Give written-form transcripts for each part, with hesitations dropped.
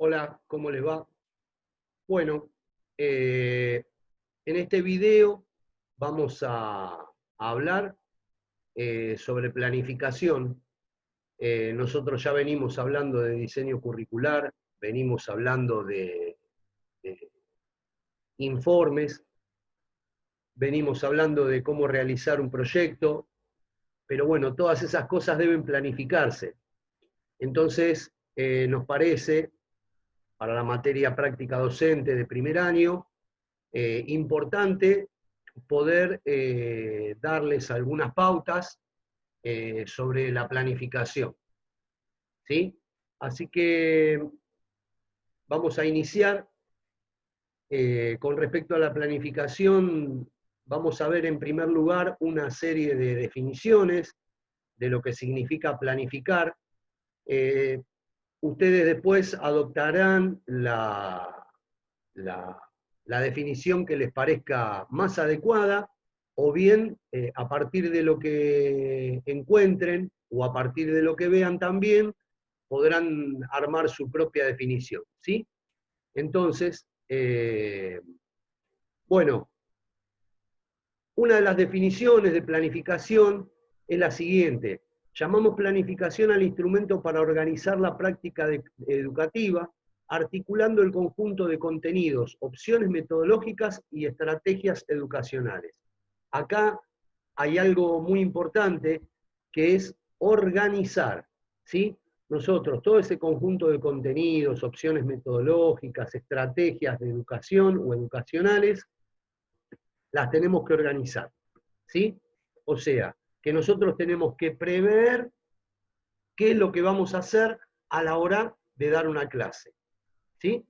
Hola, ¿cómo les va? Bueno, en este video vamos a hablar sobre planificación. Nosotros ya venimos hablando de diseño curricular, venimos hablando de informes, venimos hablando de cómo realizar un proyecto, pero bueno, todas esas cosas deben planificarse. Entonces, nos parece, para la materia práctica docente de primer año, importante poder darles algunas pautas sobre la planificación, ¿sí? Así que vamos a iniciar. Con respecto a la planificación, vamos a ver en primer lugar una serie de definiciones de lo que significa planificar. Ustedes después adoptarán la, la definición que les parezca más adecuada, o bien a partir de lo que encuentren o a partir de lo que vean también, podrán armar su propia definición, ¿sí? Entonces, bueno, una de las definiciones de planificación es la siguiente. Llamamos planificación al instrumento para organizar la práctica educativa, articulando el conjunto de contenidos, opciones metodológicas y estrategias educacionales. Acá hay algo muy importante que es organizar, ¿sí? Nosotros, todo ese conjunto de contenidos, opciones metodológicas, estrategias de educación o educacionales, las tenemos que organizar, ¿sí? O sea, que nosotros tenemos que prever qué es lo que vamos a hacer a la hora de dar una clase, ¿sí?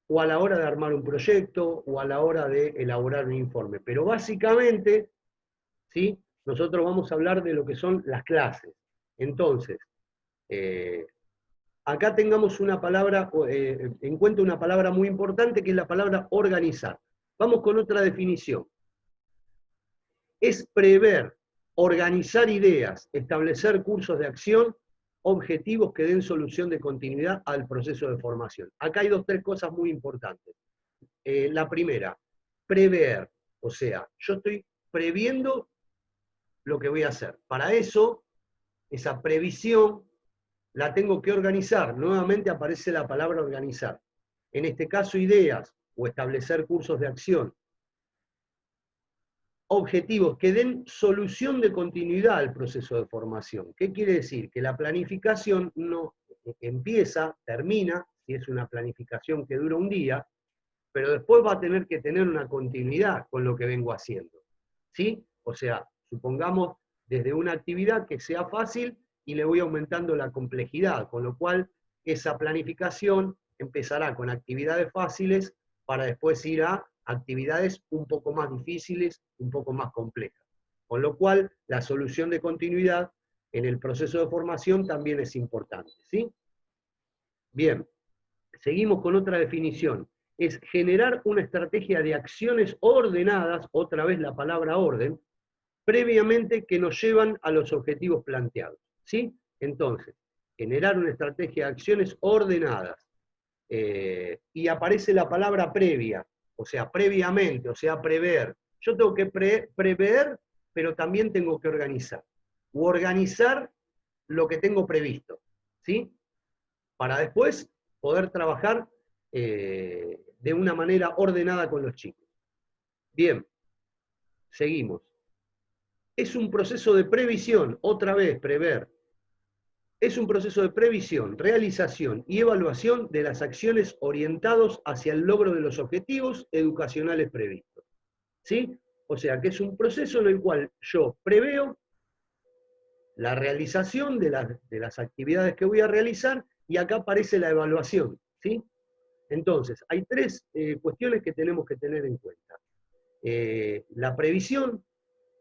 O a la hora de armar un proyecto, o a la hora de elaborar un informe. Pero básicamente, ¿sí? Nosotros vamos a hablar de lo que son las clases. Entonces, acá tengamos una palabra, en cuenta una palabra muy importante, que es la palabra organizar. Vamos con otra definición. Es prever, organizar ideas, establecer cursos de acción, objetivos que den solución de continuidad al proceso de formación. Acá hay tres cosas muy importantes. La primera, prever, o sea, yo estoy previendo lo que voy a hacer. Para eso, esa previsión la tengo que organizar. Nuevamente aparece la palabra organizar. En este caso, ideas o establecer cursos de acción. Objetivos que den solución de continuidad al proceso de formación. ¿Qué quiere decir? Que la planificación no empieza, termina, si es una planificación que dura un día, pero después va a tener que tener una continuidad con lo que vengo haciendo, ¿sí? O sea, supongamos desde una actividad que sea fácil y le voy aumentando la complejidad, con lo cual esa planificación empezará con actividades fáciles para después ir a actividades un poco más difíciles, un poco más complejas. Con lo cual, la solución de continuidad en el proceso de formación también es importante, ¿sí? Bien, seguimos con otra definición. Es generar una estrategia de acciones ordenadas, otra vez la palabra orden, previamente que nos llevan a los objetivos planteados, ¿sí? Entonces, generar una estrategia de acciones ordenadas. Y aparece la palabra previa, o sea, previamente, o sea, prever. Yo tengo que prever, pero también tengo que organizar. O organizar lo que tengo previsto, ¿sí? Para después poder trabajar de una manera ordenada con los chicos. Bien, seguimos. Es un proceso de previsión, otra vez, prever. Es un proceso de previsión, realización y evaluación de las acciones orientados hacia el logro de los objetivos educacionales previstos, ¿sí? O sea, que es un proceso en el cual yo preveo la realización de las actividades que voy a realizar y acá aparece la evaluación, ¿sí? Entonces, hay tres cuestiones que tenemos que tener en cuenta. La previsión,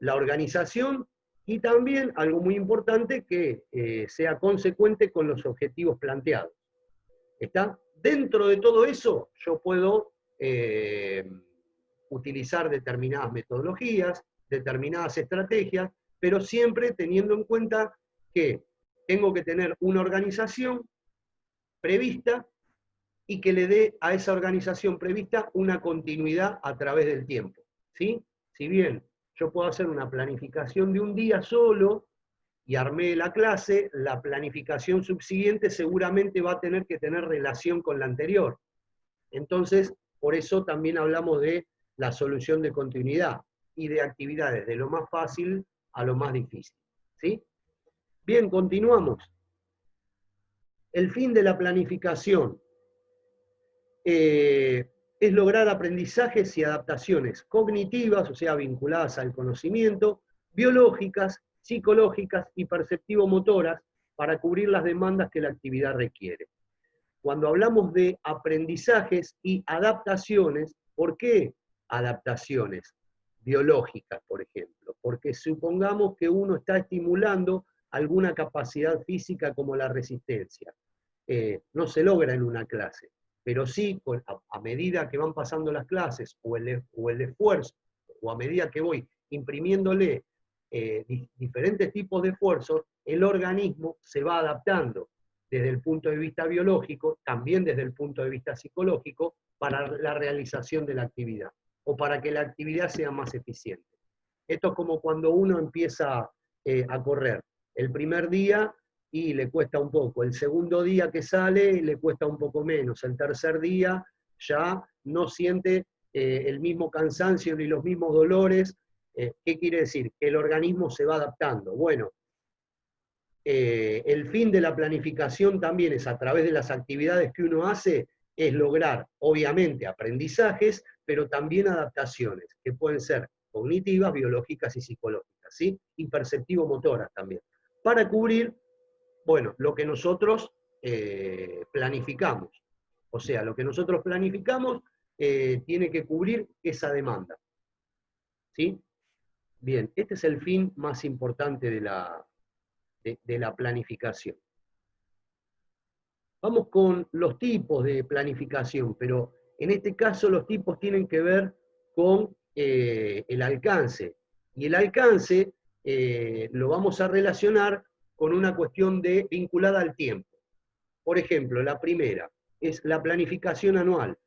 la organización y también algo muy importante que sea consecuente con los objetivos planteados. ¿Está? Dentro de todo eso yo puedo utilizar determinadas metodologías, determinadas estrategias, pero siempre teniendo en cuenta que tengo que tener una organización prevista y que le dé a esa organización prevista una continuidad a través del tiempo, ¿sí? Si bien yo puedo hacer una planificación de un día solo y armé la clase, la planificación subsiguiente seguramente va a tener que tener relación con la anterior. Entonces, por eso también hablamos de la solución de continuidad y de actividades de lo más fácil a lo más difícil, ¿sí? Bien, continuamos. El fin de la planificación es lograr aprendizajes y adaptaciones cognitivas, o sea, vinculadas al conocimiento, biológicas, psicológicas y perceptivo-motoras para cubrir las demandas que la actividad requiere. Cuando hablamos de aprendizajes y adaptaciones, ¿por qué adaptaciones biológicas, por ejemplo? Porque supongamos que uno está estimulando alguna capacidad física como la resistencia. No se logra en una clase, pero sí a medida que van pasando las clases o el esfuerzo, o a medida que voy imprimiéndole diferentes tipos de esfuerzos, el organismo se va adaptando desde el punto de vista biológico, también desde el punto de vista psicológico, para la realización de la actividad, o para que la actividad sea más eficiente. Esto es como cuando uno empieza a correr. El primer día y le cuesta un poco, el segundo día que sale le cuesta un poco menos, el tercer día ya no siente el mismo cansancio ni los mismos dolores. ¿Qué quiere decir? Que el organismo se va adaptando. Bueno, el fin de la planificación también es a través de las actividades que uno hace, es lograr, obviamente, aprendizajes, pero también adaptaciones, que pueden ser cognitivas, biológicas y psicológicas, ¿sí? Y perceptivo-motoras también, para cubrir, bueno, lo que nosotros planificamos. O sea, lo que nosotros planificamos tiene que cubrir esa demanda, ¿sí? Bien, este es el fin más importante de la planificación. Vamos con los tipos de planificación, pero en este caso los tipos tienen que ver con el alcance. Y el alcance lo vamos a relacionar con una cuestión vinculada al tiempo. Por ejemplo, la primera es la planificación anual.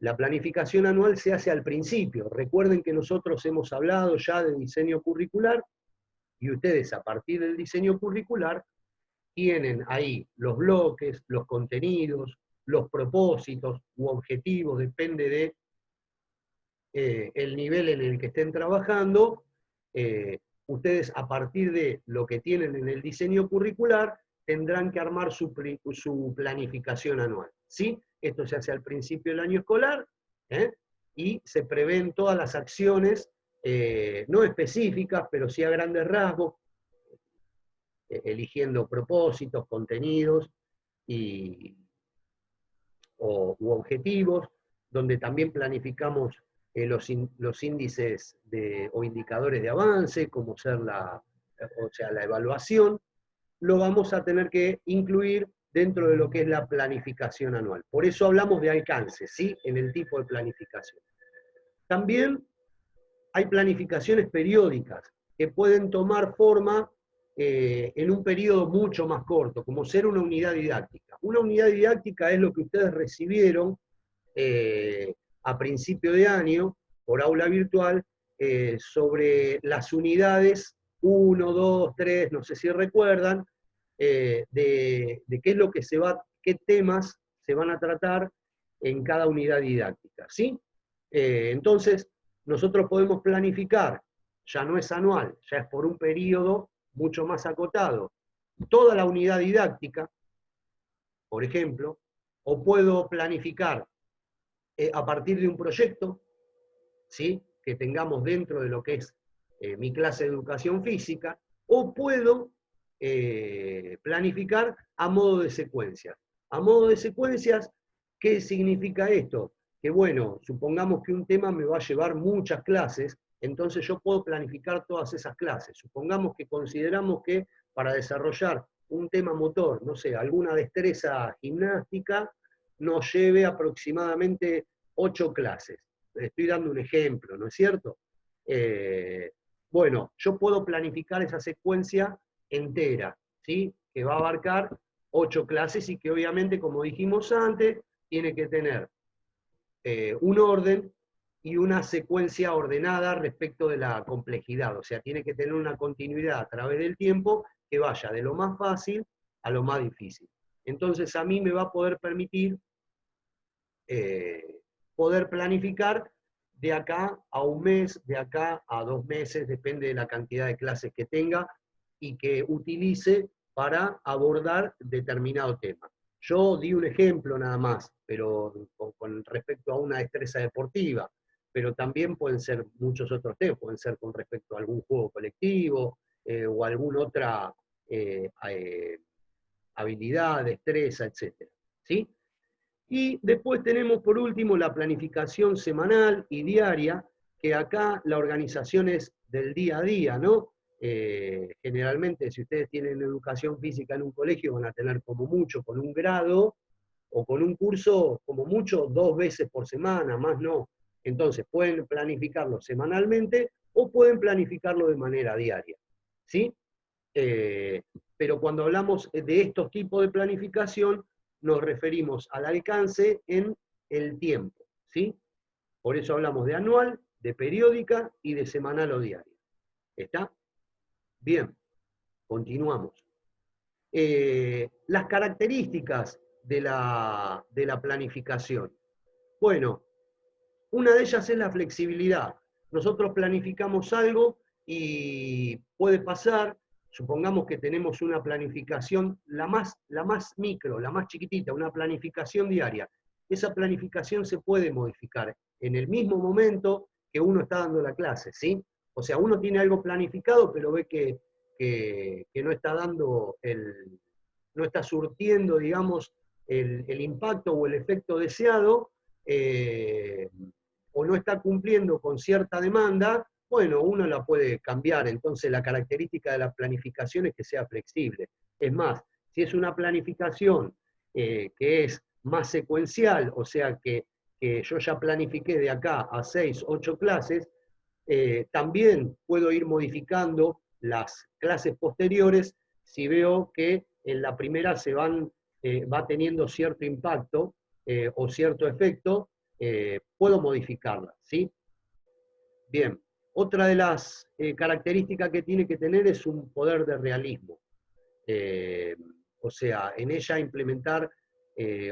La planificación anual se hace al principio. Recuerden que nosotros hemos hablado ya de diseño curricular, y ustedes a partir del diseño curricular tienen ahí los bloques, los contenidos, los propósitos u objetivos, depende de el nivel en el que estén trabajando. Ustedes a partir de lo que tienen en el diseño curricular tendrán que armar su planificación anual, ¿sí? Esto se hace al principio del año escolar, y se prevén todas las acciones, no específicas, pero sí a grandes rasgos, eligiendo propósitos, contenidos u objetivos, donde también planificamos los índices o indicadores de avance, como ser la evaluación, lo vamos a tener que incluir dentro de lo que es la planificación anual. Por eso hablamos de alcance, ¿sí? En el tipo de planificación. También hay planificaciones periódicas que pueden tomar forma en un periodo mucho más corto, como ser una unidad didáctica. Una unidad didáctica es lo que ustedes recibieron a principio de año, por aula virtual, sobre las unidades 1, 2, 3, no sé si recuerdan, de qué es lo que qué temas se van a tratar en cada unidad didáctica, ¿sí? Entonces, nosotros podemos planificar, ya no es anual, ya es por un periodo mucho más acotado, toda la unidad didáctica, por ejemplo, o puedo planificar a partir de un proyecto, ¿sí? Que tengamos dentro de lo que es mi clase de educación física, o puedo planificar a modo de secuencias. A modo de secuencias, ¿qué significa esto? Que bueno, supongamos que un tema me va a llevar muchas clases, entonces yo puedo planificar todas esas clases. Supongamos que consideramos que para desarrollar un tema motor, no sé, alguna destreza gimnástica, nos lleve aproximadamente 8 clases. Estoy dando un ejemplo, ¿no es cierto? Bueno, yo puedo planificar esa secuencia entera, ¿sí? Que va a abarcar 8 clases y que obviamente, como dijimos antes, tiene que tener un orden y una secuencia ordenada respecto de la complejidad, o sea, tiene que tener una continuidad a través del tiempo que vaya de lo más fácil a lo más difícil. Entonces a mí me va a poder permitir poder planificar de acá a un mes, de acá a 2 meses, depende de la cantidad de clases que tenga y que utilice para abordar determinado tema. Yo di un ejemplo nada más, pero con respecto a una destreza deportiva, pero también pueden ser muchos otros temas, pueden ser con respecto a algún juego colectivo o alguna otra habilidad, destreza, etc. ¿Sí? Y después tenemos por último la planificación semanal y diaria, que acá la organización es del día a día, ¿no? Generalmente si ustedes tienen educación física en un colegio van a tener como mucho con un grado o con un curso como mucho 2 veces por semana, más no. Entonces pueden planificarlo semanalmente o pueden planificarlo de manera diaria, ¿sí? Eh, pero cuando hablamos de estos tipos de planificación, nos referimos al alcance en el tiempo, ¿sí? Por eso hablamos de anual, de periódica y de semanal o diaria. ¿Está? Bien, continuamos. Las características de la planificación. Bueno, una de ellas es la flexibilidad. Nosotros planificamos algo y puede pasar, supongamos que tenemos una planificación, la más micro, la más chiquitita, una planificación diaria. Esa planificación se puede modificar en el mismo momento que uno está dando la clase, ¿sí? O sea, uno tiene algo planificado, pero ve que no está dando no está surtiendo, digamos, el impacto o el efecto deseado, o no está cumpliendo con cierta demanda, bueno, uno la puede cambiar. Entonces la característica de la planificación es que sea flexible. Es más, si es una planificación que es más secuencial, o sea que yo ya planifiqué de acá a 6, 8 clases, también puedo ir modificando las clases posteriores si veo que en la primera va teniendo cierto impacto o cierto efecto, puedo modificarla, ¿sí? Bien, otra de las características que tiene que tener es un poder de realismo. Eh, o sea, en ella implementar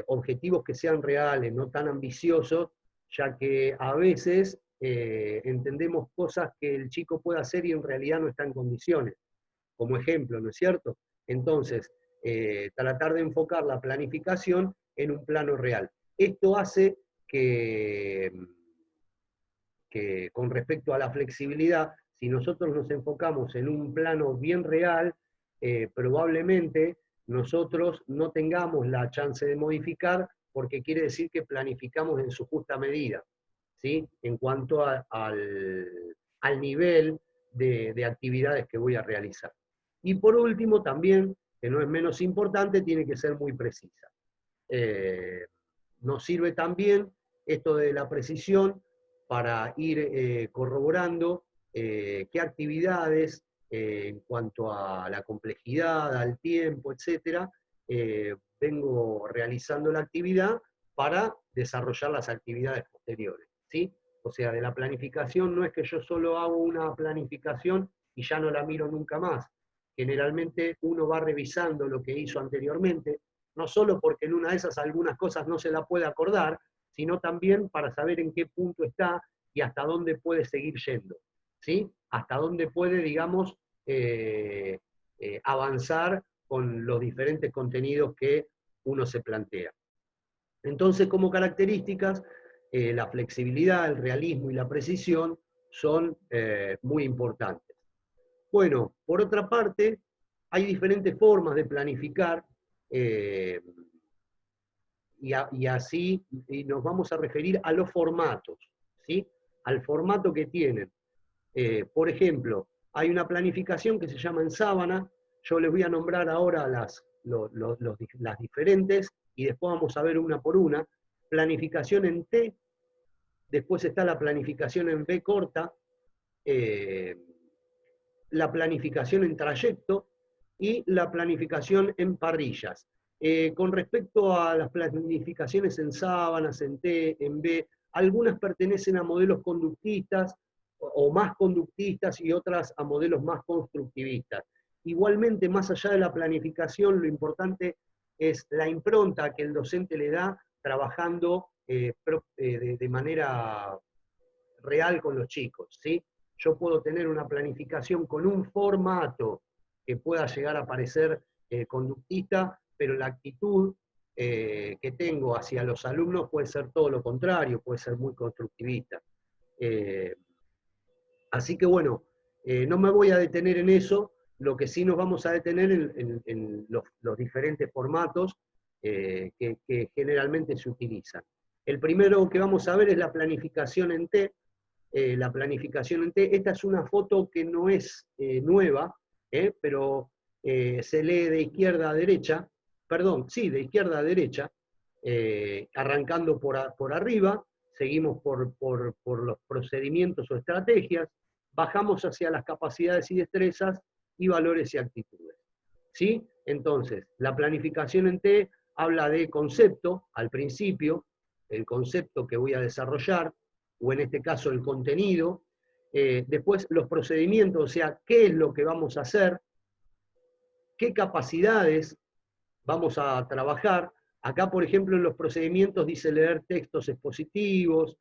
objetivos que sean reales, no tan ambiciosos, ya que a veces entendemos cosas que el chico puede hacer y en realidad no está en condiciones, como ejemplo, ¿no es cierto? Entonces, tratar de enfocar la planificación en un plano real. Esto hace que con respecto a la flexibilidad, si nosotros nos enfocamos en un plano bien real, probablemente nosotros no tengamos la chance de modificar, porque quiere decir que planificamos en su justa medida, ¿sí? En cuanto al nivel de actividades que voy a realizar. Y por último, también, que no es menos importante, tiene que ser muy precisa. Nos sirve también esto de la precisión para ir corroborando qué actividades, en cuanto a la complejidad, al tiempo, etc., vengo realizando la actividad para desarrollar las actividades posteriores, ¿sí? O sea, de la planificación no es que yo solo hago una planificación y ya no la miro nunca más. Generalmente uno va revisando lo que hizo anteriormente, no solo porque en una de esas algunas cosas no se la puede acordar, sino también para saber en qué punto está y hasta dónde puede seguir yendo, ¿sí? Hasta dónde puede, digamos, avanzar con los diferentes contenidos que uno se plantea. Entonces, como características, la flexibilidad, el realismo y la precisión son muy importantes. Bueno, por otra parte, hay diferentes formas de planificar, eh, y así nos vamos a referir a los formatos, ¿sí? Al formato que tienen. Por ejemplo, hay una planificación que se llama en sábana, yo les voy a nombrar ahora las diferentes y después vamos a ver una por una. Planificación en T, después está la planificación en B corta, la planificación en trayecto y la planificación en parrillas. Con respecto a las planificaciones en sábanas, en T, en B, algunas pertenecen a modelos conductistas o más conductistas y otras a modelos más constructivistas. Igualmente, más allá de la planificación, lo importante es la impronta que el docente le da trabajando de manera real con los chicos, ¿sí? Yo puedo tener una planificación con un formato que pueda llegar a parecer conductista, pero la actitud que tengo hacia los alumnos puede ser todo lo contrario, puede ser muy constructivista. Así que bueno, no me voy a detener en eso, lo que sí nos vamos a detener en los diferentes formatos que generalmente se utilizan. El primero que vamos a ver es la planificación en T. La planificación en T. Esta es una foto que no es nueva, pero se lee de izquierda a derecha, perdón, sí, de izquierda a derecha, arrancando por arriba, seguimos por los procedimientos o estrategias, bajamos hacia las capacidades y destrezas y valores y actitudes. ¿Sí? Entonces, la planificación en T habla de concepto al principio, el concepto que voy a desarrollar, o en este caso el contenido, después los procedimientos, o sea, qué es lo que vamos a hacer, qué capacidades vamos a trabajar. Acá, por ejemplo, en los procedimientos dice leer textos expositivos,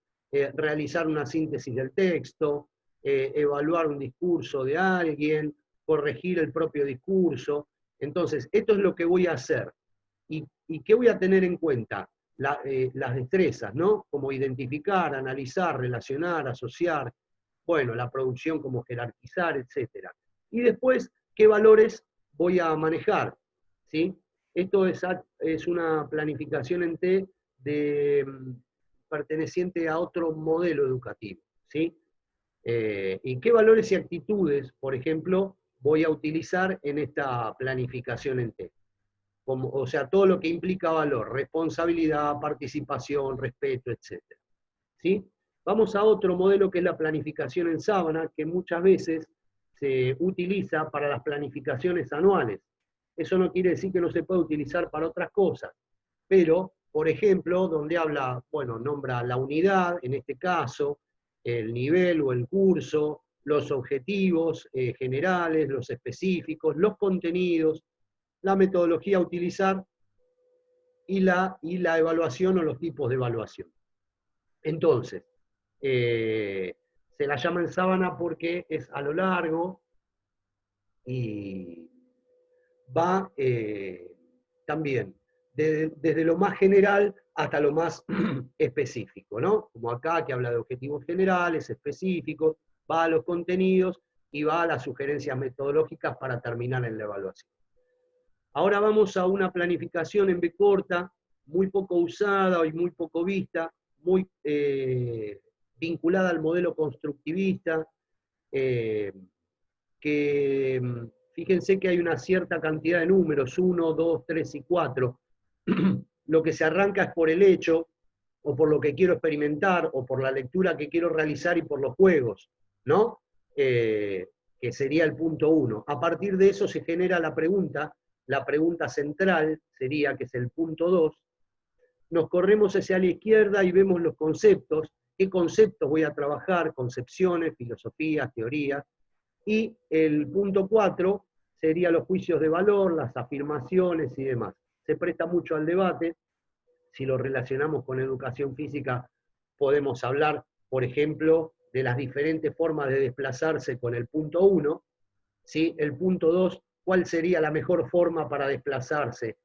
realizar una síntesis del texto, evaluar un discurso de alguien, corregir el propio discurso. Entonces, esto es lo que voy a hacer. ¿Y qué voy a tener en cuenta? Las destrezas, ¿no? Como identificar, analizar, relacionar, asociar, bueno, la producción como jerarquizar, etc. Y después, ¿qué valores voy a manejar? ¿Sí? Esto es una planificación en T perteneciente a otro modelo educativo. ¿Sí? ¿Y qué valores y actitudes, por ejemplo, voy a utilizar en esta planificación en T? O sea, todo lo que implica valor, responsabilidad, participación, respeto, etc. ¿Sí? Vamos a otro modelo que es la planificación en sábana, que muchas veces se utiliza para las planificaciones anuales. Eso no quiere decir que no se pueda utilizar para otras cosas, pero, por ejemplo, donde habla, bueno, nombra la unidad, en este caso, el nivel o el curso, los objetivos generales, los específicos, los contenidos, la metodología a utilizar y la evaluación o los tipos de evaluación. Entonces, se la llama en sábana porque es a lo largo y va también desde lo más general hasta lo más específico, ¿no? Como acá que habla de objetivos generales, específicos, va a los contenidos y va a las sugerencias metodológicas para terminar en la evaluación. Ahora vamos a una planificación en B corta, muy poco usada y muy poco vista, muy vinculada al modelo constructivista, que fíjense que hay una cierta cantidad de números, 1, 2, 3 y 4. Lo que se arranca es por el hecho, o por lo que quiero experimentar, o por la lectura que quiero realizar y por los juegos, ¿no? Que sería el punto 1. A partir de eso se genera la pregunta central sería, que es el punto 2, nos corremos hacia la izquierda y vemos los conceptos, qué conceptos voy a trabajar, concepciones, filosofías, teorías, y el punto 4 sería los juicios de valor, las afirmaciones y demás. Se presta mucho al debate, si lo relacionamos con educación física, podemos hablar, por ejemplo, de las diferentes formas de desplazarse con el punto 1, ¿sí? El punto 2, ¿cuál sería la mejor forma para desplazarse,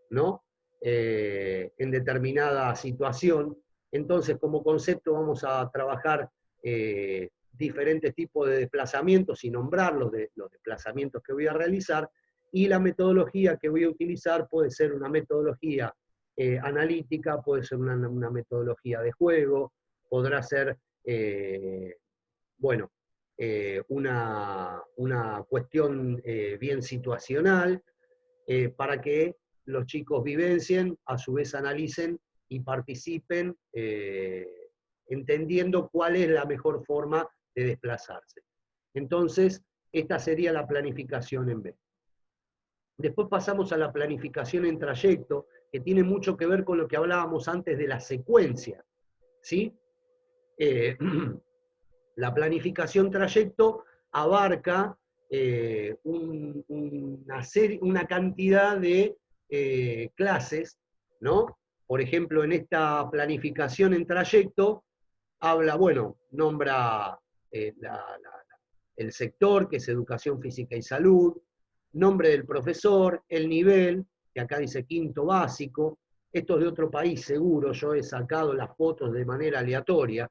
¿no? En determinada situación? Entonces, como concepto vamos a trabajar diferentes tipos de desplazamientos y nombrarlos de los desplazamientos que voy a realizar, y la metodología que voy a utilizar puede ser una metodología analítica, puede ser una metodología de juego, podrá ser, bueno, una cuestión bien situacional, para que los chicos vivencien, a su vez analicen y participen, entendiendo cuál es la mejor forma de desplazarse. Entonces, esta sería la planificación en B. Después pasamos a la planificación en trayecto, que tiene mucho que ver con lo que hablábamos antes de la secuencia, ¿sí? La planificación trayecto abarca una cantidad de clases, ¿no? Por ejemplo, en esta planificación en trayecto, habla, bueno, nombra el sector, que es educación física y salud, nombre del profesor, el nivel, que acá dice quinto básico, esto es de otro país seguro, yo he sacado las fotos de manera aleatoria,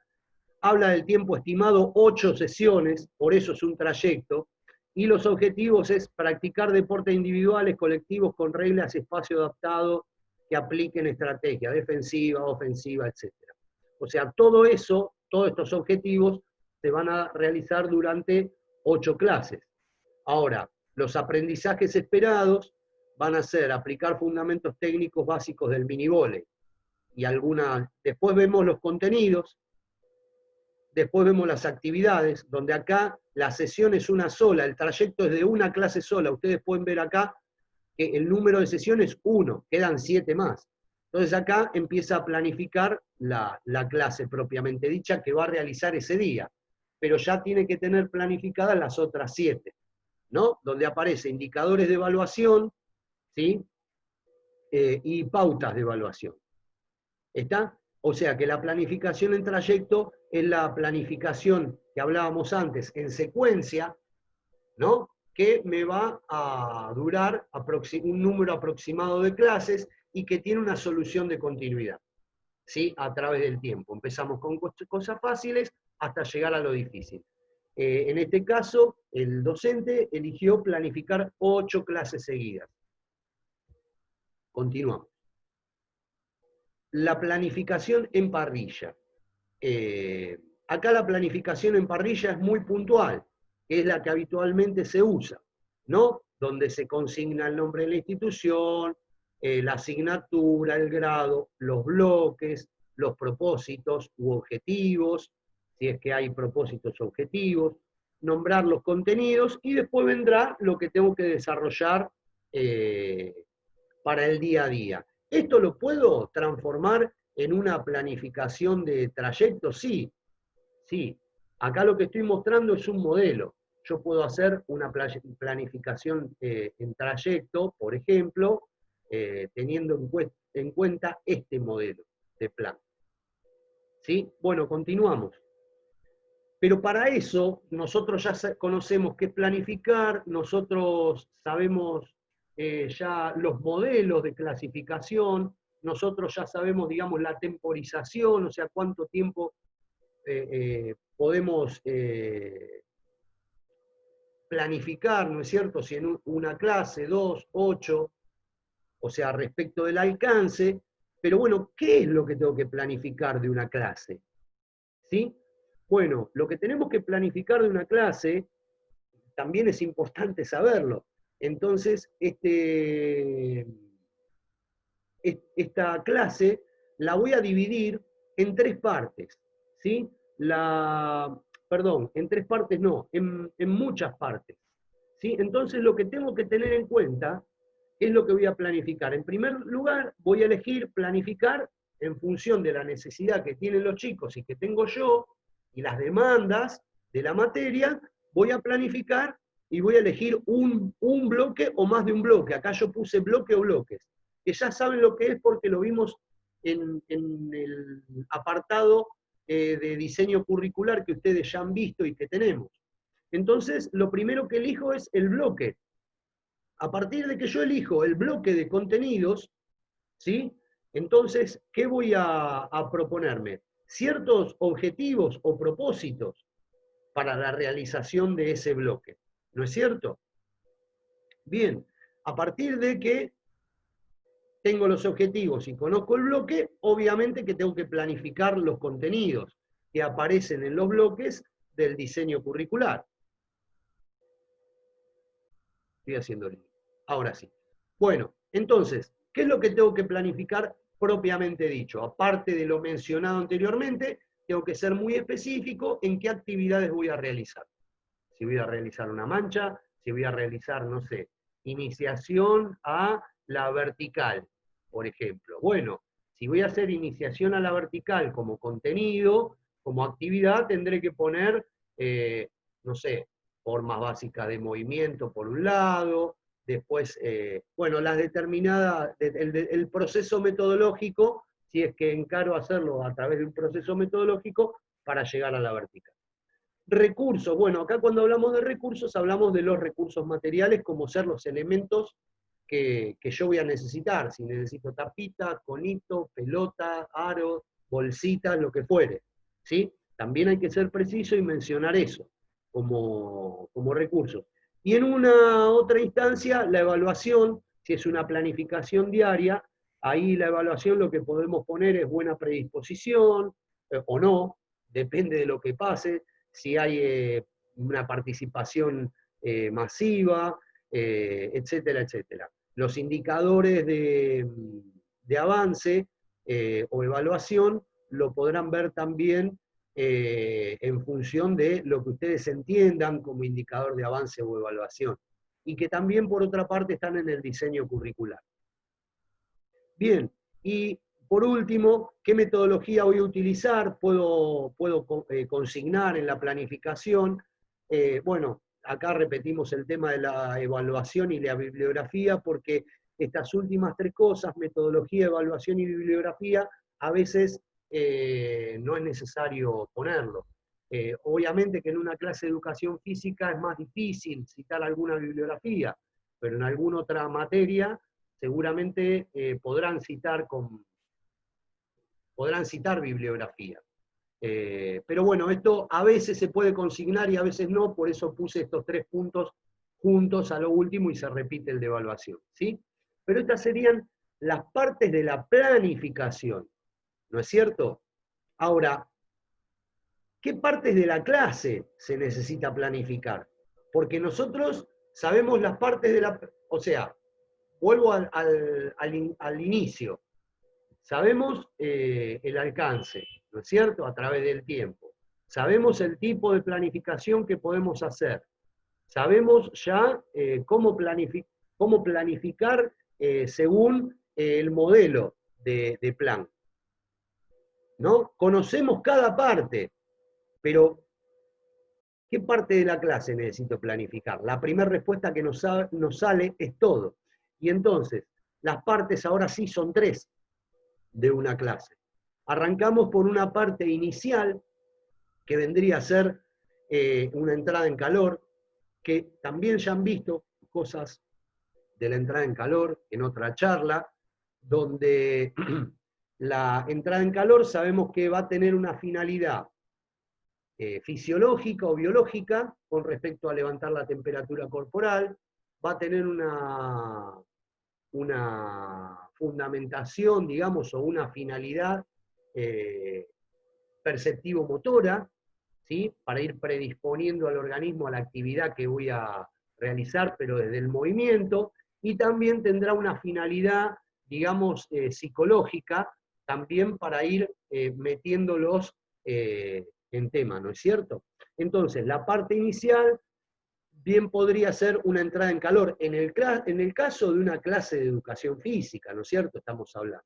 habla del tiempo estimado 8 sesiones, por eso es un trayecto, y los objetivos es practicar deportes individuales, colectivos con reglas y espacio adaptado que apliquen estrategia defensiva, ofensiva, etc. O sea, todo eso, todos estos objetivos se van a realizar durante 8 clases. Ahora, los aprendizajes esperados van a ser aplicar fundamentos técnicos básicos del minivóley y después vemos los contenidos. Después vemos las actividades, donde acá la sesión es una sola, el trayecto es de una clase sola. Ustedes pueden ver acá que el número de sesiones es 1, quedan 7 más. Entonces acá empieza a planificar la clase propiamente dicha que va a realizar ese día, pero ya tiene que tener planificadas las otras 7, ¿no? Donde aparecen indicadores de evaluación, ¿sí? Y pautas de evaluación. ¿Está? O sea que la planificación en trayecto es la planificación que hablábamos antes en secuencia, ¿no? Que me va a durar un número aproximado de clases y que tiene una solución de continuidad, ¿sí? A través del tiempo. Empezamos con cosas fáciles hasta llegar a lo difícil. En este caso, el docente eligió planificar 8 clases seguidas. Continuamos. La planificación en parrilla. Acá la planificación en parrilla es muy puntual, que es la que habitualmente se usa, ¿no? Donde se consigna el nombre de la institución, la asignatura, el grado, los bloques, los propósitos u objetivos, si es que hay propósitos objetivos, nombrar los contenidos y después vendrá lo que tengo que desarrollar para el día a día. ¿Esto lo puedo transformar en una planificación de trayecto? Sí, sí. Acá lo que estoy mostrando es un modelo. Yo puedo hacer una planificación en trayecto, por ejemplo, teniendo en cuenta este modelo de plan. ¿Sí? Bueno, continuamos. Pero para eso, nosotros ya conocemos qué es planificar, nosotros sabemos ya los modelos de clasificación, nosotros ya sabemos, digamos, la temporización, o sea, cuánto tiempo podemos planificar, ¿no es cierto? Si en una clase, 2, 8, o sea, respecto del alcance, pero bueno, ¿qué es lo que tengo que planificar de una clase? ¿Sí? Bueno, lo que tenemos que planificar de una clase también es importante saberlo. Entonces, esta clase la voy a dividir en 3 partes, ¿sí? Perdón, en 3 partes no, en muchas partes, ¿sí? Entonces, lo que tengo que tener en cuenta es lo que voy a planificar. En primer lugar, voy a elegir planificar en función de la necesidad que tienen los chicos y que tengo yo, y las demandas de la materia, voy a planificar y voy a elegir un bloque o más de un bloque. Acá yo puse bloque o bloques, que ya saben lo que es porque lo vimos en el apartado de diseño curricular que ustedes ya han visto y que tenemos. Entonces, lo primero que elijo es el bloque. A partir de que yo elijo el bloque de contenidos, ¿sí? Entonces, ¿qué voy a proponerme? Ciertos objetivos o propósitos para la realización de ese bloque. ¿No es cierto? Bien, a partir de que tengo los objetivos y conozco el bloque, obviamente que tengo que planificar los contenidos que aparecen en los bloques del diseño curricular. Estoy haciendo link. Ahora sí. Bueno, entonces, ¿qué es lo que tengo que planificar propiamente dicho? Aparte de lo mencionado anteriormente, tengo que ser muy específico en qué actividades voy a realizar. Si voy a realizar una mancha, si voy a realizar, no sé, iniciación a la vertical, por ejemplo. Bueno, si voy a hacer iniciación a la vertical como contenido, como actividad, tendré que poner, no sé, formas básicas de movimiento por un lado, después, bueno, las determinadas, el proceso metodológico, si es que encaro hacerlo a través de un proceso metodológico para llegar a la vertical. Recursos, bueno, acá cuando hablamos de recursos, hablamos de los recursos materiales como ser los elementos que yo voy a necesitar. Si necesito tapita, conito, pelota, aro, bolsita, lo que fuere. ¿Sí? También hay que ser preciso y mencionar eso como recursos. Y en una otra instancia, la evaluación, si es una planificación diaria, ahí la evaluación lo que podemos poner es buena predisposición o no, depende de lo que pase, si hay una participación masiva, etcétera, etcétera. Los indicadores de avance o evaluación lo podrán ver también en función de lo que ustedes entiendan como indicador de avance o evaluación, y que también por otra parte están en el diseño curricular. Bien, y por último, ¿qué metodología voy a utilizar? Puedo consignar en la planificación. Bueno, acá repetimos el tema de la evaluación y la bibliografía, porque estas últimas tres cosas, metodología, evaluación y bibliografía, a veces no es necesario ponerlo. Obviamente que en una clase de educación física es más difícil citar alguna bibliografía, pero en alguna otra materia seguramente podrán citar bibliografía. Pero bueno, esto a veces se puede consignar y a veces no, por eso puse estos tres puntos juntos a lo último y se repite el de evaluación, ¿sí? Pero estas serían las partes de la planificación, ¿no es cierto? Ahora, ¿qué partes de la clase se necesita planificar? Porque nosotros sabemos las partes de la... O sea, vuelvo al inicio. Sabemos el alcance, ¿no es cierto?, a través del tiempo. Sabemos el tipo de planificación que podemos hacer. Sabemos ya cómo planificar según el modelo de plan, ¿no? Conocemos cada parte, pero ¿qué parte de la clase necesito planificar? La primera respuesta que nos sale es todo. Y entonces, las partes ahora sí son tres de una clase. Arrancamos por una parte inicial, que vendría a ser una entrada en calor, que también ya han visto cosas de la entrada en calor en otra charla, donde la entrada en calor sabemos que va a tener una finalidad fisiológica o biológica con respecto a levantar la temperatura corporal, va a tener una fundamentación, digamos, o una finalidad perceptivo-motora, ¿sí? Para ir predisponiendo al organismo a la actividad que voy a realizar, pero desde el movimiento, y también tendrá una finalidad, digamos, psicológica, también para ir metiéndolos en tema, ¿no es cierto? Entonces, la parte inicial bien podría ser una entrada en calor, en el caso de una clase de educación física, ¿no es cierto? Estamos hablando.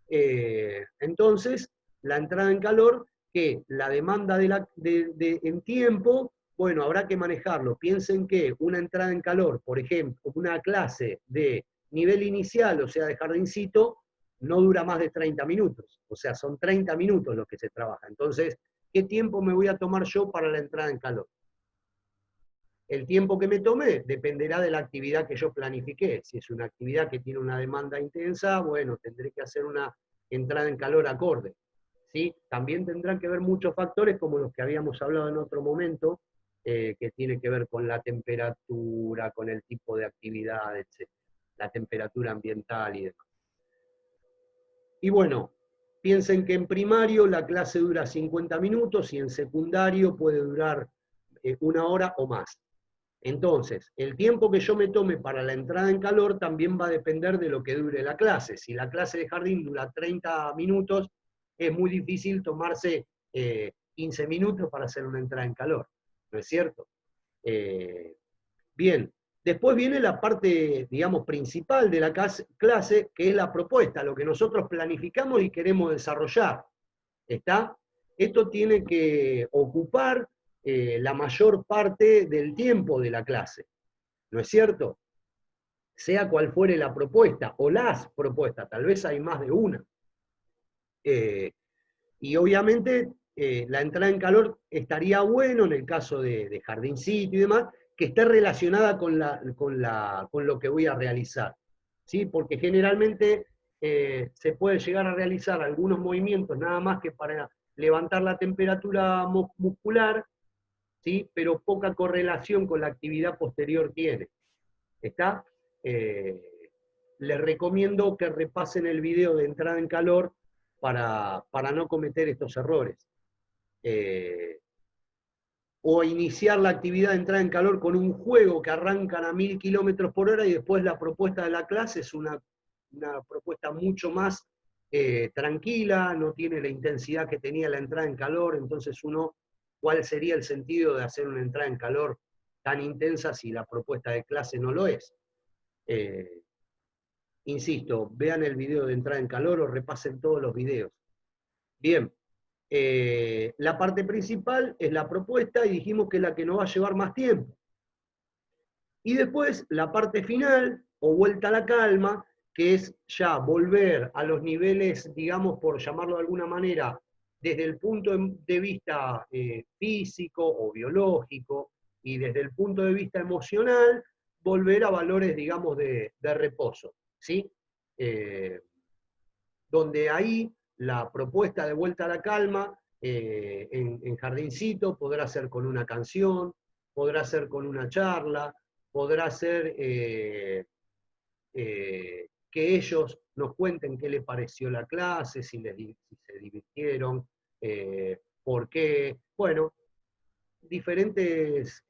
Entonces, la entrada en calor, que la demanda en tiempo, bueno, habrá que manejarlo. Piensen que una entrada en calor, por ejemplo, una clase de nivel inicial, o sea, de jardincito, no dura más de 30 minutos. O sea, son 30 minutos los que se trabaja. Entonces, ¿qué tiempo me voy a tomar yo para la entrada en calor? El tiempo que me tome dependerá de la actividad que yo planifiqué. Si es una actividad que tiene una demanda intensa, bueno, tendré que hacer una entrada en calor acorde. ¿Sí? También tendrán que ver muchos factores como los que habíamos hablado en otro momento, que tiene que ver con la temperatura, con el tipo de actividad, etc. La temperatura ambiental y demás. Y bueno, piensen que en primario la clase dura 50 minutos y en secundario puede durar 1 hora o más. Entonces, el tiempo que yo me tome para la entrada en calor también va a depender de lo que dure la clase. Si la clase de jardín dura 30 minutos, es muy difícil tomarse 15 minutos para hacer una entrada en calor, ¿no es cierto? Bien, Después viene la parte, digamos, principal de la clase, que es la propuesta, lo que nosotros planificamos y queremos desarrollar. ¿Está? Esto tiene que ocupar la mayor parte del tiempo de la clase, ¿no es cierto? Sea cual fuere la propuesta, o las propuestas, tal vez hay más de una. Y obviamente la entrada en calor estaría bueno en el caso de jardincito y demás, que esté relacionada con lo que voy a realizar. ¿Sí? Porque generalmente se puede llegar a realizar algunos movimientos nada más que para levantar la temperatura muscular, ¿sí? Pero poca correlación con la actividad posterior tiene. ¿Está? Les recomiendo que repasen el video de entrada en calor para no cometer estos errores. O iniciar la actividad de entrada en calor con un juego que arrancan a 1000 km/h y después la propuesta de la clase es una propuesta mucho más tranquila, no tiene la intensidad que tenía la entrada en calor, entonces ¿cuál sería el sentido de hacer una entrada en calor tan intensa si la propuesta de clase no lo es? Insisto, vean el video de entrada en calor o repasen todos los videos. Bien, la parte principal es la propuesta y dijimos que es la que nos va a llevar más tiempo. Y después la parte final, o vuelta a la calma, que es ya volver a los niveles, digamos, por llamarlo de alguna manera, desde el punto de vista físico o biológico, y desde el punto de vista emocional, volver a valores, digamos, de reposo, ¿sí? Donde ahí la propuesta de vuelta a la calma en jardincito podrá ser con una canción, podrá ser con una charla, podrá ser que ellos nos cuenten qué les pareció la clase, si se divirtieron, por qué. Bueno, diferentes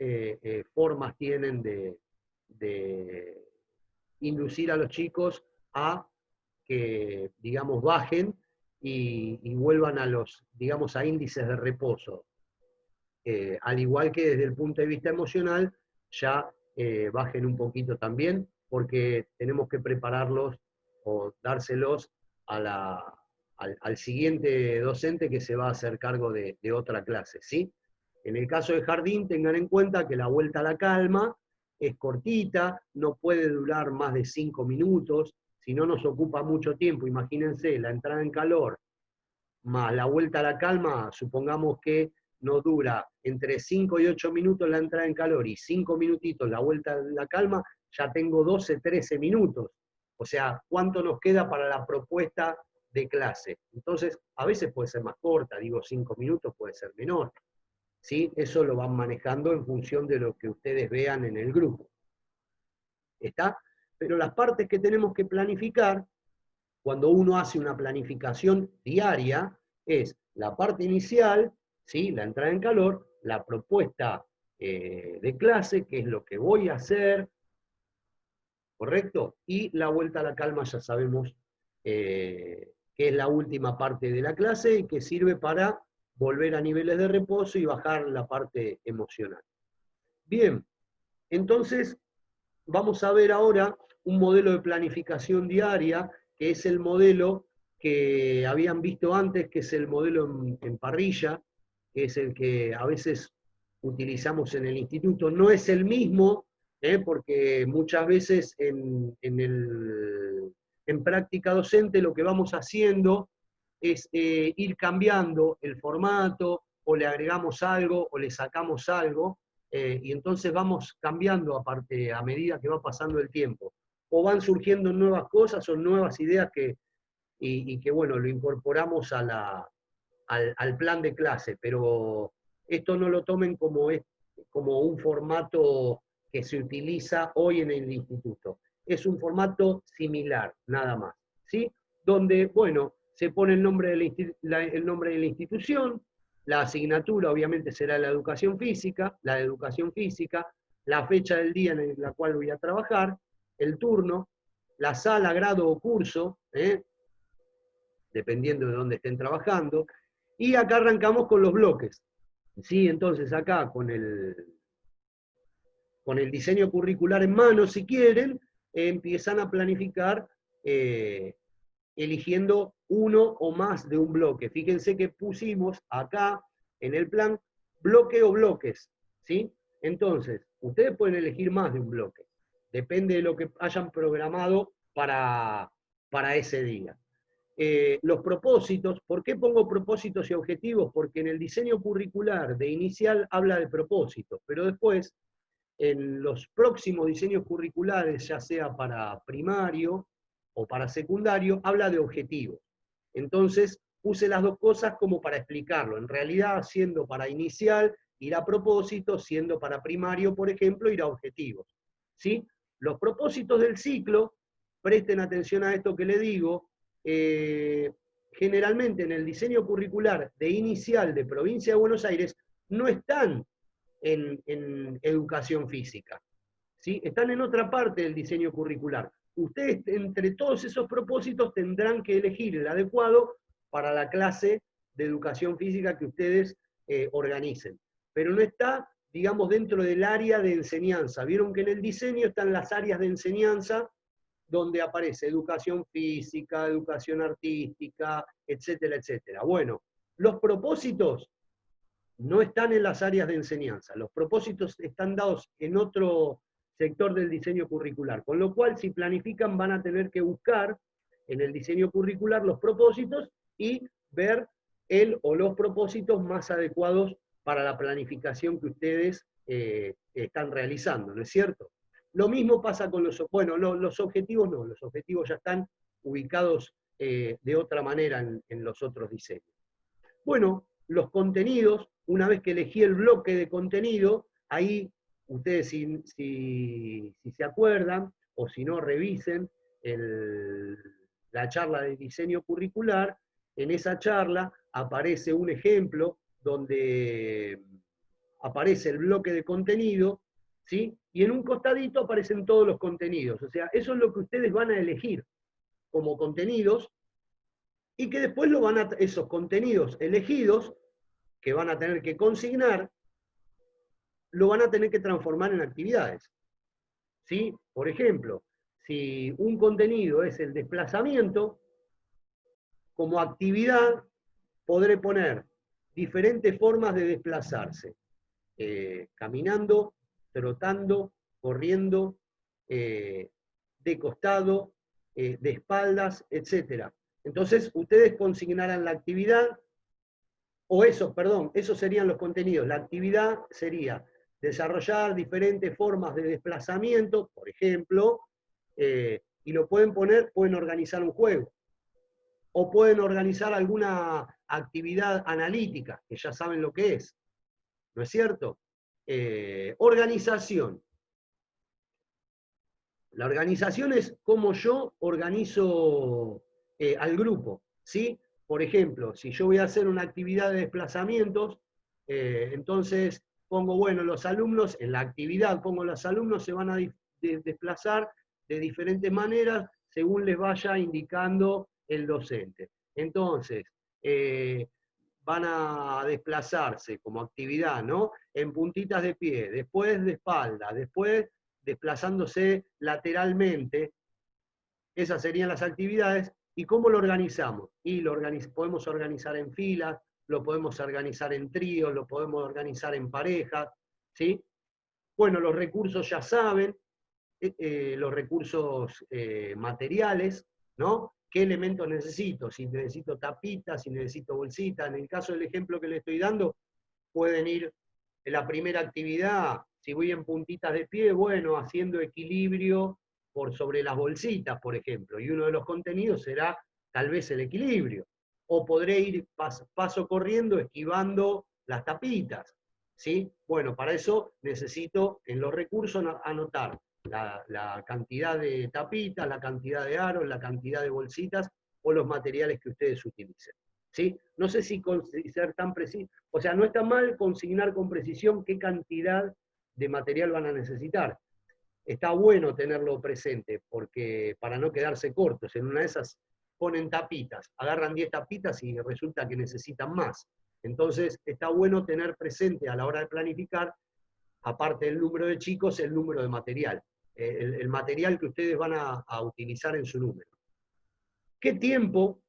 formas tienen de inducir a los chicos a que, digamos, bajen y vuelvan a los, digamos, a índices de reposo. Al igual que desde el punto de vista emocional, ya bajen un poquito también, porque tenemos que prepararlos o dárselos al siguiente docente que se va a hacer cargo de otra clase, ¿sí? En el caso de jardín, tengan en cuenta que la vuelta a la calma es cortita, no puede durar más de 5 minutos, si no nos ocupa mucho tiempo. Imagínense, la entrada en calor más la vuelta a la calma, supongamos que nos dura entre 5 y 8 minutos la entrada en calor y 5 minutitos la vuelta a la calma, ya tengo 12, 13 minutos. O sea, ¿cuánto nos queda para la propuesta de clase? Entonces, a veces puede ser más corta, digo 5 minutos, puede ser menor. ¿Sí? Eso lo van manejando en función de lo que ustedes vean en el grupo. ¿Está? Pero las partes que tenemos que planificar, cuando uno hace una planificación diaria, es la parte inicial, ¿sí? La entrada en calor, la propuesta de clase, que es lo que voy a hacer, ¿correcto? Y la vuelta a la calma ya sabemos que es la última parte de la clase y que sirve para volver a niveles de reposo y bajar la parte emocional. Bien, entonces vamos a ver ahora un modelo de planificación diaria, que es el modelo que habían visto antes, que es el modelo en parrilla, que es el que a veces utilizamos en el instituto. No es el mismo, porque muchas veces en práctica docente lo que vamos haciendo es ir cambiando el formato, o le agregamos algo, o le sacamos algo, y entonces vamos cambiando a medida que va pasando el tiempo. O van surgiendo nuevas cosas o nuevas ideas y que, bueno, lo incorporamos al plan de clase, pero esto no lo tomen como un formato que se utiliza hoy en el instituto. Es un formato similar, nada más, ¿sí? Donde, bueno, se pone el nombre de la institución, la asignatura obviamente será la de educación física, la fecha del día en la cual voy a trabajar, el turno, la sala, grado o curso, dependiendo de dónde estén trabajando, y acá arrancamos con los bloques. ¿Sí? Entonces acá con con el diseño curricular en mano, si quieren, empiezan a planificar eligiendo uno o más de un bloque. Fíjense que pusimos acá en el plan bloque o bloques, ¿sí? Entonces, ustedes pueden elegir más de un bloque, depende de lo que hayan programado para ese día. Los propósitos, ¿por qué pongo propósitos y objetivos? Porque en el diseño curricular de inicial habla de propósitos, pero después en los próximos diseños curriculares, ya sea para primario o para secundario, habla de objetivos. Entonces, puse las dos cosas como para explicarlo. En realidad, siendo para inicial, ir a propósito, siendo para primario, por ejemplo, ir a objetivos. ¿Sí? Los propósitos del ciclo, presten atención a esto que le digo, generalmente en el diseño curricular de inicial de Provincia de Buenos Aires no están en educación física, ¿sí? Están en otra parte del diseño curricular. Ustedes, entre todos esos propósitos, tendrán que elegir el adecuado para la clase de educación física que ustedes organicen. Pero no está, digamos, dentro del área de enseñanza. Vieron que en el diseño están las áreas de enseñanza donde aparece educación física, educación artística, etcétera, etcétera. Bueno, los propósitos no están en las áreas de enseñanza. Los propósitos están dados en otro sector del diseño curricular, con lo cual si planifican van a tener que buscar en el diseño curricular los propósitos y ver el o los propósitos más adecuados para la planificación que ustedes están realizando, ¿no es cierto? Lo mismo pasa con los objetivos no, los objetivos ya están ubicados de otra manera en los otros diseños. Bueno, los contenidos, una vez que elegí el bloque de contenido, ahí ustedes si se acuerdan, o si no, revisen la charla de diseño curricular. En esa charla aparece un ejemplo donde aparece el bloque de contenido, ¿sí? Y en un costadito aparecen todos los contenidos. O sea, eso es lo que ustedes van a elegir como contenidos, y que después esos contenidos elegidos, que van a tener que consignar, lo van a tener que transformar en actividades. ¿Sí? Por ejemplo, si un contenido es el desplazamiento, como actividad podré poner diferentes formas de desplazarse. Caminando, trotando, corriendo, de costado, de espaldas, etc. Entonces, ustedes consignarán la actividad, esos serían los contenidos. La actividad sería desarrollar diferentes formas de desplazamiento, por ejemplo, y lo pueden organizar un juego, o pueden organizar alguna actividad analítica, que ya saben lo que es, ¿no es cierto? Organización. La organización es cómo yo organizo al grupo, ¿sí? Por ejemplo, si yo voy a hacer una actividad de desplazamientos, entonces pongo, bueno, los alumnos, en la actividad pongo los alumnos se van a desplazar de diferentes maneras según les vaya indicando el docente. Entonces, van a desplazarse como actividad, ¿no? En puntitas de pie, después de espalda, después desplazándose lateralmente. Esas serían las actividades. ¿Y cómo lo organizamos? Y podemos organizar en filas, lo podemos organizar en tríos, lo podemos organizar en parejas, ¿sí? Bueno, los recursos ya saben, los recursos materiales, ¿no? ¿Qué elementos necesito? Si necesito tapitas, si necesito bolsitas. En el caso del ejemplo que le estoy dando, pueden ir en la primera actividad, si voy en puntitas de pie, bueno, haciendo equilibrio por sobre las bolsitas, por ejemplo, y uno de los contenidos será tal vez el equilibrio. O podré ir paso corriendo, esquivando las tapitas, ¿sí? Bueno, para eso necesito en los recursos anotar la cantidad de tapitas, la cantidad de aros, la cantidad de bolsitas o los materiales que ustedes utilicen. ¿Sí? No sé si ser tan preciso, o sea, no está mal consignar con precisión qué cantidad de material van a necesitar. Está bueno tenerlo presente, porque para no quedarse cortos, en una de esas ponen tapitas, agarran 10 tapitas y resulta que necesitan más. Entonces, está bueno tener presente a la hora de planificar aparte del número de chicos, el número de material, el material que ustedes van a utilizar en su número. ¿Qué tiempo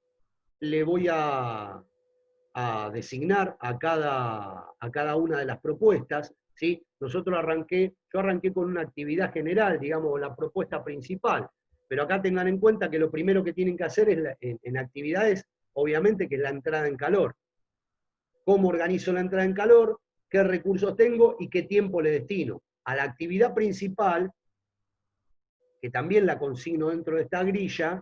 le voy a designar a cada una de las propuestas? ¿Sí? Yo arranqué con una actividad general, digamos, la propuesta principal, pero acá tengan en cuenta que lo primero que tienen que hacer es en actividades, obviamente, que es la entrada en calor. ¿Cómo organizo la entrada en calor? ¿Qué recursos tengo y qué tiempo le destino? A la actividad principal, que también la consigno dentro de esta grilla,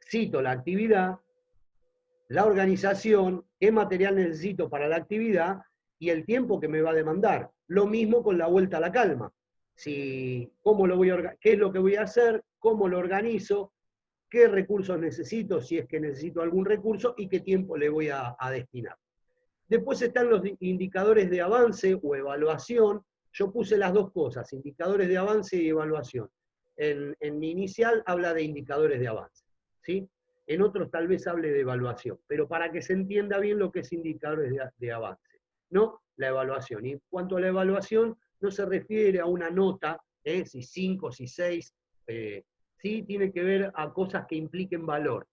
cito la actividad, la organización, qué material necesito para la actividad y el tiempo que me va a demandar. Lo mismo con la vuelta a la calma. ¿Qué es lo que voy a hacer? ¿Cómo lo organizo? ¿Qué recursos necesito, si es que necesito algún recurso, y qué tiempo le voy a destinar? Después están los indicadores de avance o evaluación. Yo puse las dos cosas, indicadores de avance y evaluación. En mi inicial habla de indicadores de avance, ¿sí? En otros tal vez hable de evaluación, pero para que se entienda bien lo que es indicadores de avance, ¿no? La evaluación. Y en cuanto a la evaluación, no se refiere a una nota, si 5, si 6, sí tiene que ver a cosas que impliquen valor.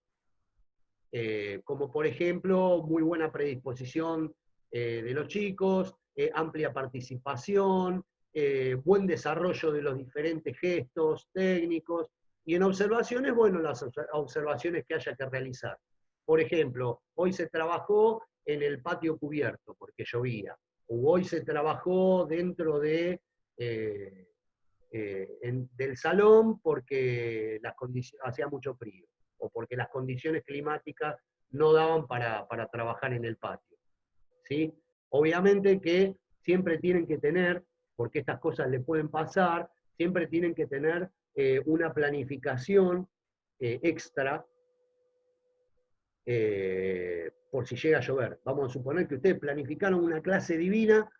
Como por ejemplo, muy buena predisposición de los chicos, amplia participación, buen desarrollo de los diferentes gestos técnicos, y en observaciones, bueno, las observaciones que haya que realizar. Por ejemplo, hoy se trabajó en el patio cubierto porque llovía, o hoy se trabajó dentro del salón porque hacía mucho frío, o porque las condiciones climáticas no daban para trabajar en el patio, ¿sí? Obviamente que siempre tienen que tener, porque estas cosas le pueden pasar, siempre tienen que tener una planificación extra por si llega a llover. Vamos a suponer que ustedes planificaron una clase divina,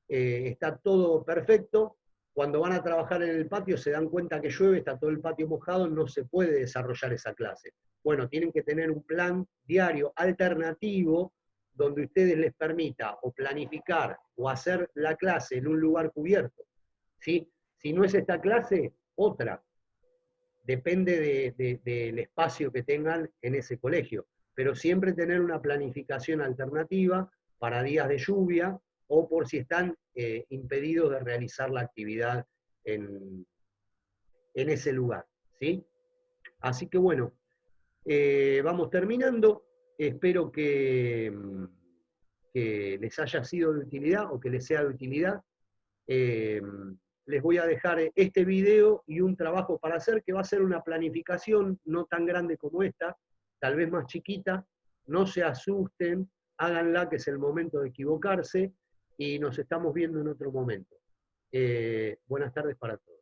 está todo perfecto. Cuando van a trabajar en el patio se dan cuenta que llueve, está todo el patio mojado, no se puede desarrollar esa clase. Bueno, tienen que tener un plan diario alternativo donde ustedes les permita o planificar o hacer la clase en un lugar cubierto, ¿sí? Si no es esta clase, otra. Depende del espacio que tengan en ese colegio, pero siempre tener una planificación alternativa para días de lluvia o por si están impedidos de realizar la actividad en ese lugar, ¿sí? Así que bueno, vamos terminando. Espero que les haya sido de utilidad o que les sea de utilidad. Les voy a dejar este video y un trabajo para hacer, que va a ser una planificación no tan grande como esta, tal vez más chiquita. No se asusten, háganla, que es el momento de equivocarse, y nos estamos viendo en otro momento. Buenas tardes para todos.